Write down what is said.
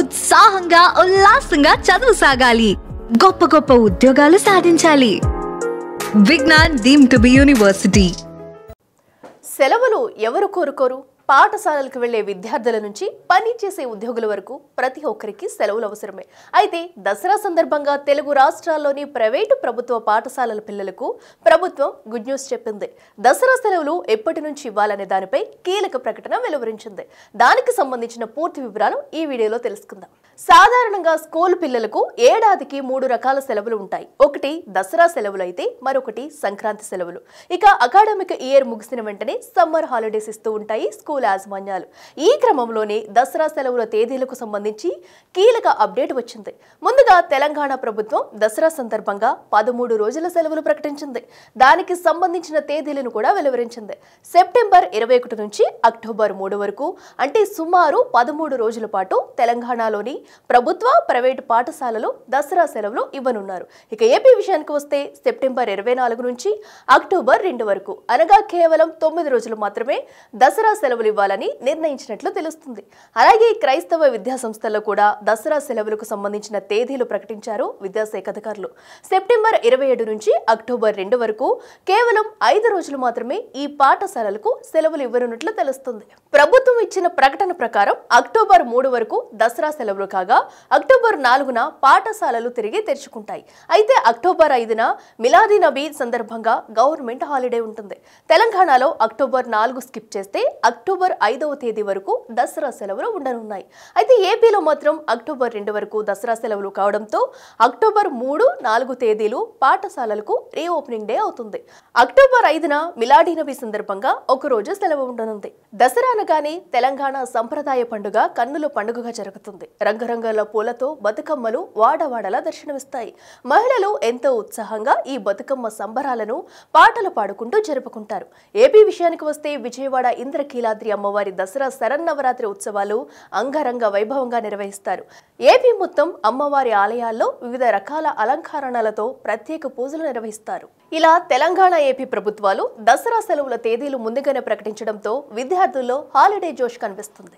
ఉత్సాహంగా ఉల్లాసంగా చదువు సాగాలి, గొప్ప గొప్ప ఉద్యోగాలు సాధించాలి. Vignan deemed to be university. సెలవులు ఎవరు కోరుకోరు? పాఠశాలలకు వెళ్లే విద్యార్థుల నుంచి పని చేసే ఉద్యోగుల వరకు ప్రతి ఒక్కరికి సెలవులు అవసరమే. అయితే దసరా సందర్భంగా తెలుగు రాష్ట్రాల్లోని ప్రైవేటు ప్రభుత్వ పాఠశాలల పిల్లలకు ప్రభుత్వం గుడ్ న్యూస్ చెప్పింది. దసరా సెలవులు ఎప్పటి నుంచి ఇవ్వాలనే దానిపై కీలక ప్రకటన వెలువరించింది. దానికి సంబంధించిన పూర్తి వివరాలు ఈ వీడియోలో తెలుసుకుందాం. సాధారణంగా స్కూల్ పిల్లలకు ఏడాదికి 3 రకాల సెలవులు ఉంటాయి. ఒకటి దసరా సెలవులు అయితే మరొకటి సంక్రాంతి సెలవులు. ఇక అకాడమిక్ ఇయర్ ముగిసిన వెంటనే సమ్మర్ హాలిడేస్ ఇస్తూ ఉంటాయి స్కూల్ యాజమాన్యాలు. ఈ క్రమంలోనే దసరా సెలవుల తేదీలకు సంబంధించి కీలక అప్డేట్ వచ్చింది. ముందుగా తెలంగాణ ప్రభుత్వం దసరా సందర్భంగా 13 రోజుల సెలవులు ప్రకటించింది. దానికి సంబంధించిన తేదీలను కూడా వెలువరించింది. సెప్టెంబర్ 21 నుంచి అక్టోబర్ 3 వరకు, అంటే సుమారు 13 రోజుల పాటు తెలంగాణలోని ప్రభుత్వ ప్రైవేటు పాఠశాలలో దసరా సెలవులు ఇవ్వనున్నారు. ఇక ఏపీ విషయానికి వస్తే సెప్టెంబర్ 24 నుంచి అక్టోబర్ 2 వరకు, అనగా కేవలం 9 రోజులు మాత్రమే దసరా సెలవులు ఇవ్వాలని నిర్ణయించినట్లు తెలుస్తుంది. అలాగే క్రైస్తవ విద్యా సంస్థల్లో కూడా దసరా సెలవులకు సంబంధించిన తేదీలు ప్రకటించారు విద్యాశాఖ అధికారులు. సెప్టెంబర్ 27 నుంచి అక్టోబర్ 2 వరకు కేవలం 5 రోజులు మాత్రమే ఈ పాఠశాలలకు సెలవులు ఇవ్వనున్నట్లు తెలుస్తుంది. ప్రభుత్వం ఇచ్చిన ప్రకటన ప్రకారం అక్టోబర్ 3 వరకు దసరా సెలవులు కాగా అక్టోబర్ 4న పాఠశాలలు తిరిగి తెరుచుకుంటాయి. అయితే అక్టోబర్ 5న మిలాదీ నబీ సందర్భంగా గవర్నమెంట్ హాలిడే ఉంటుంది. తెలంగాణలో అక్టోబర్ 4 స్కిప్ చేస్తే అక్టోబర్ 5వ తేదీ వరకు దసరా సెలవులు ఉండనున్నాయి. అయితే ఏపీలో మాత్రం అక్టోబర్ 2 వరకు దసరా సెలవులు కావడంతో అక్టోబర్ 3, 4 తేదీలు పాఠశాలలకు రీఓపెనింగ్ డే అవుతుంది. అక్టోబర్ 5న మిలాదీ నబీ సందర్భంగా ఒక రోజు సెలవు ఉండనుంది. దసరా అనగానే తెలంగాణ సంప్రదాయ పండుగ కన్నుల పండుగగా జరుగుతుంది. రంగురంగుల పూలతో బతుకమ్మలు వాడవాడలా దర్శనమిస్తాయి. మహిళలు ఎంతో ఉత్సాహంగా ఈ బతుకమ్మ సంబరాలను పాటలు పాడుకుంటూ జరుపుకుంటారు. ఏపీ విషయానికి వస్తే విజయవాడ ఇంద్రకీలాద్రి అమ్మవారి దసరా శరన్నవరాత్రి ఉత్సవాలు అంగరంగ వైభవంగా నిర్వహిస్తారు. ఏపీ మొత్తం అమ్మవారి ఆలయాల్లో వివిధ రకాల అలంకరణలతో ప్రత్యేక పూజలు నిర్వహిస్తారు. ఇలా తెలంగాణ, ఏపీ ప్రభుత్వాలు దసరా సెలవుల తేదీలు ముందుగానే ప్రకటించడంతో విద్యార్థుల్లో హాలిడే జోష్ కనిపిస్తుంది.